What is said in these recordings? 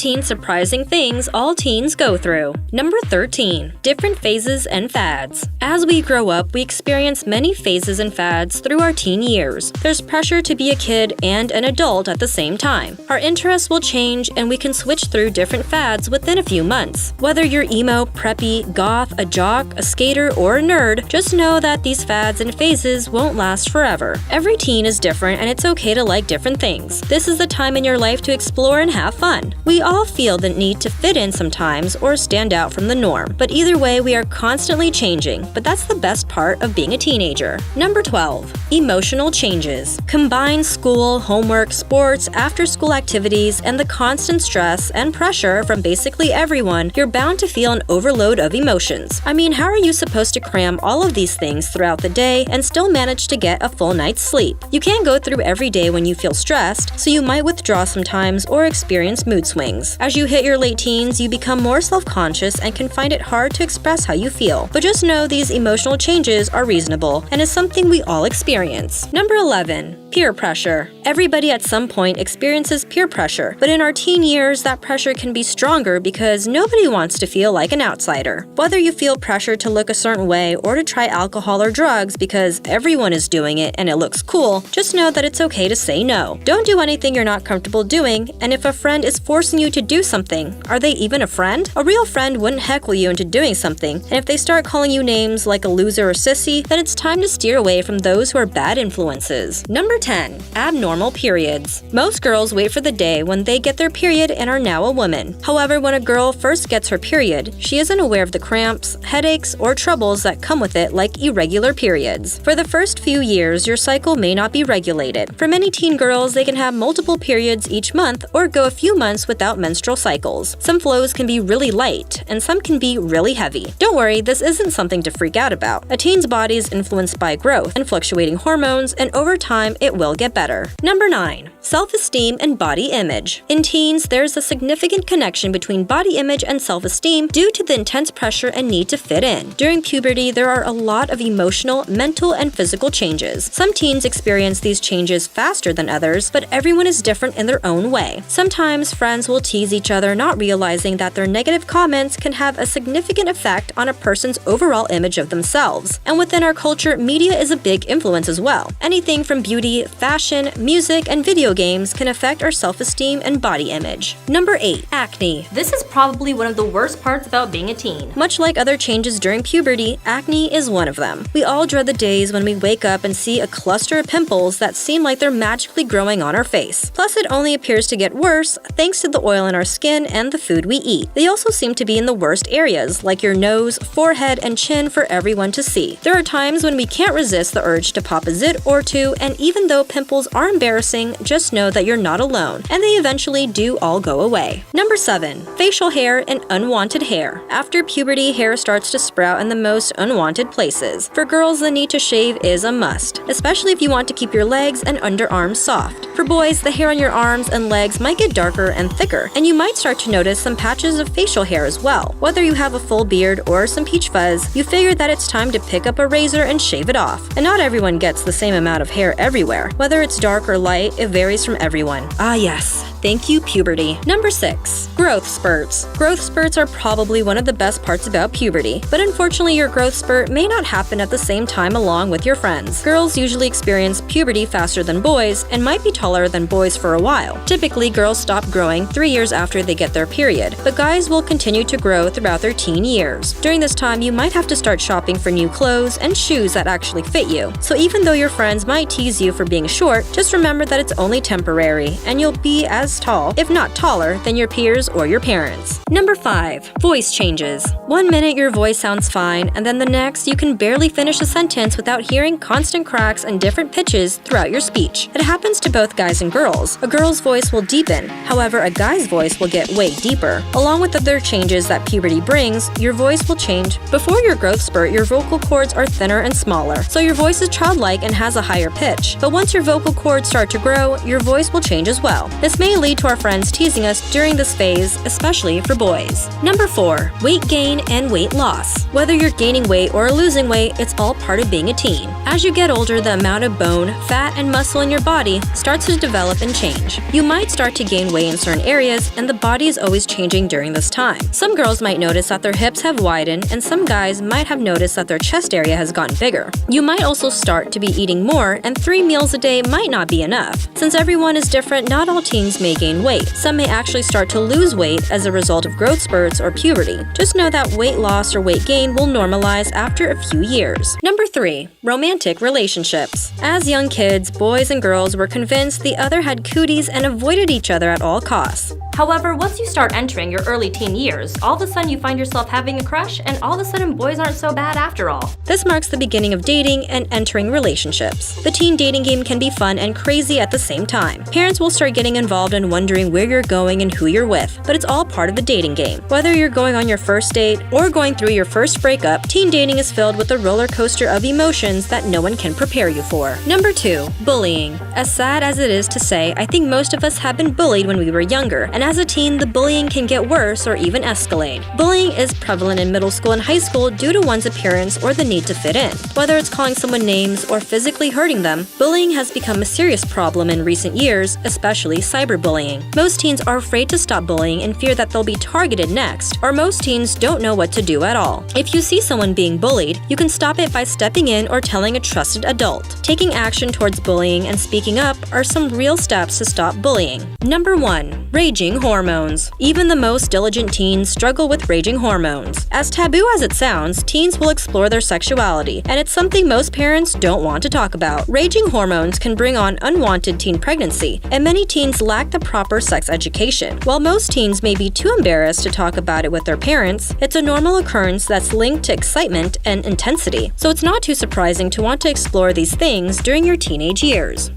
15 surprising things all teens go through. Number 13. Different phases and fads. As we grow up, we experience many phases and fads through our teen years. There's pressure to be a kid and an adult at the same time. Our interests will change and we can switch through different fads within a few months. Whether you're emo, preppy, goth, a jock, a skater, or a nerd, just know that these fads and phases won't last forever. Every teen is different and it's okay to like different things. This is the time in your life to explore and have fun. We all feel the need to fit in sometimes or stand out from the norm, but either way we are constantly changing, but that's the best part of being a teenager. Number 12. Emotional changes. Combine school, homework, sports, after-school activities, and the constant stress and pressure from basically everyone, you're bound to feel an overload of emotions. I mean, how are you supposed to cram all of these things throughout the day and still manage to get a full night's sleep? You can't go through every day when you feel stressed, so you might withdraw sometimes or experience mood swings. As you hit your late teens, you become more self-conscious and can find it hard to express how you feel. But just know these emotional changes are reasonable and is something we all experience. Number 11. Peer pressure. Everybody at some point experiences peer pressure, but in our teen years, that pressure can be stronger because nobody wants to feel like an outsider. Whether you feel pressure to look a certain way or to try alcohol or drugs because everyone is doing it and it looks cool, just know that it's okay to say no. Don't do anything you're not comfortable doing, and if a friend is forcing you to do something, are they even a friend? A real friend wouldn't heckle you into doing something, and if they start calling you names like a loser or sissy, then it's time to steer away from those who are bad influences. Number 10. Abnormal periods. Most girls wait for the day when they get their period and are now a woman. However, when a girl first gets her period, she isn't aware of the cramps, headaches, or troubles that come with it like irregular periods. For the first few years, your cycle may not be regulated. For many teen girls, they can have multiple periods each month or go a few months without menstrual cycles. Some flows can be really light, and some can be really heavy. Don't worry, this isn't something to freak out about. A teen's body is influenced by growth and fluctuating hormones, and over time, it will get better. Number 9. Self-esteem and body image. In teens, there's a significant connection between body image and self-esteem due to the intense pressure and need to fit in. During puberty, there are a lot of emotional, mental, and physical changes. Some teens experience these changes faster than others, but everyone is different in their own way. Sometimes friends will tease each other, not realizing that their negative comments can have a significant effect on a person's overall image of themselves. And within our culture, media is a big influence as well. Anything from beauty, fashion, music, and video games can affect our self-esteem and body image. Number 8. Acne. This is probably one of the worst parts about being a teen. Much like other changes during puberty, acne is one of them. We all dread the days when we wake up and see a cluster of pimples that seem like they're magically growing on our face. Plus, it only appears to get worse thanks to the oil in our skin and the food we eat. They also seem to be in the worst areas, like your nose, forehead, and chin for everyone to see. There are times when we can't resist the urge to pop a zit or two, and even though pimples are embarrassing, just know that you're not alone, and they eventually do all go away. Number 7. Facial hair and unwanted hair. After puberty, hair starts to sprout in the most unwanted places. For girls, the need to shave is a must, especially if you want to keep your legs and underarms soft. For boys, the hair on your arms and legs might get darker and thicker, and you might start to notice some patches of facial hair as well. Whether you have a full beard or some peach fuzz, you figure that it's time to pick up a razor and shave it off. And not everyone gets the same amount of hair everywhere. Whether it's dark or light, it varies from everyone. Ah yes, thank you puberty. Number 6. Growth spurts. Growth spurts are probably one of the best parts about puberty, but unfortunately your growth spurt may not happen at the same time along with your friends. Girls usually experience puberty faster than boys and might be taller than boys for a while. Typically, girls stop growing 3 years after they get their period, but guys will continue to grow throughout their teen years. During this time, you might have to start shopping for new clothes and shoes that actually fit you. So even though your friends might tease you for being short, just remember that it's only temporary, and you'll be as tall, if not taller, than your peers or your parents. Number 5. Voice changes. One minute your voice sounds fine, and then the next you can barely finish a sentence without hearing constant cracks and different pitches throughout your speech. It happens to both guys and girls. A girl's voice will deepen, however a guy's voice will get way deeper. Along with other changes that puberty brings, your voice will change. Before your growth spurt, your vocal cords are thinner and smaller, so your voice is childlike and has a higher pitch. But once your vocal cords start to grow, your voice will change as well. This may lead to our friends teasing us during this phase, especially for boys. Number 4. Weight gain and weight loss. Whether you're gaining weight or losing weight, it's all part of being a teen. As you get older, the amount of bone, fat, and muscle in your body starts to develop and change. You might start to gain weight in certain areas, and the body is always changing during this time. Some girls might notice that their hips have widened, and some guys might have noticed that their chest area has gotten bigger. You might also start to be eating more, and 3 meals a day might not be enough. Since everyone is different, not all teens may gain weight. Some may actually start to lose weight as a result of growth spurts or puberty. Just know that weight loss or weight gain will normalize after a few years. Number 3. Romantic relationships. As young kids, boys and girls were convinced the other had cooties and avoided each other at all costs. However, once you start entering your early teen years, all of a sudden you find yourself having a crush, and all of a sudden boys aren't so bad after all. This marks the beginning of dating and entering relationships. The teen dating game can be fun and crazy at the same time. Parents will start getting involved and wondering where you're going and who you're with, but it's all part of the dating game. Whether you're going on your first date or going through your first breakup, teen dating is filled with a roller coaster of emotions that no one can prepare you for. Number 2. Bullying. As sad as it is to say, I think most of us have been bullied when we were younger, and as a teen, the bullying can get worse or even escalate. Bullying is prevalent in middle school and high school due to one's appearance or the need to fit in. Whether it's calling someone names or physically hurting them, bullying has become a serious problem in recent years, especially cyberbullying. Most teens are afraid to stop bullying and fear that they'll be targeted next, or most teens don't know what to do at all. If you see someone being bullied, you can stop it by stepping in or telling a trusted adult. Taking action towards bullying and speaking up are some real steps to stop bullying. Number 1. Raging hormones. Even the most diligent teens struggle with raging hormones. As taboo as it sounds, teens will explore their sexuality, and it's something most parents don't want to talk about. Raging hormones can bring on unwanted teen pregnancy, and many teens lack the proper sex education. While most teens may be too embarrassed to talk about it with their parents, it's a normal occurrence that's linked to excitement and intensity, so it's not too surprising to want to explore these things during your teenage years.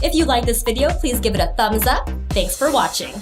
If you like this video, please give it a thumbs up. Thanks for watching.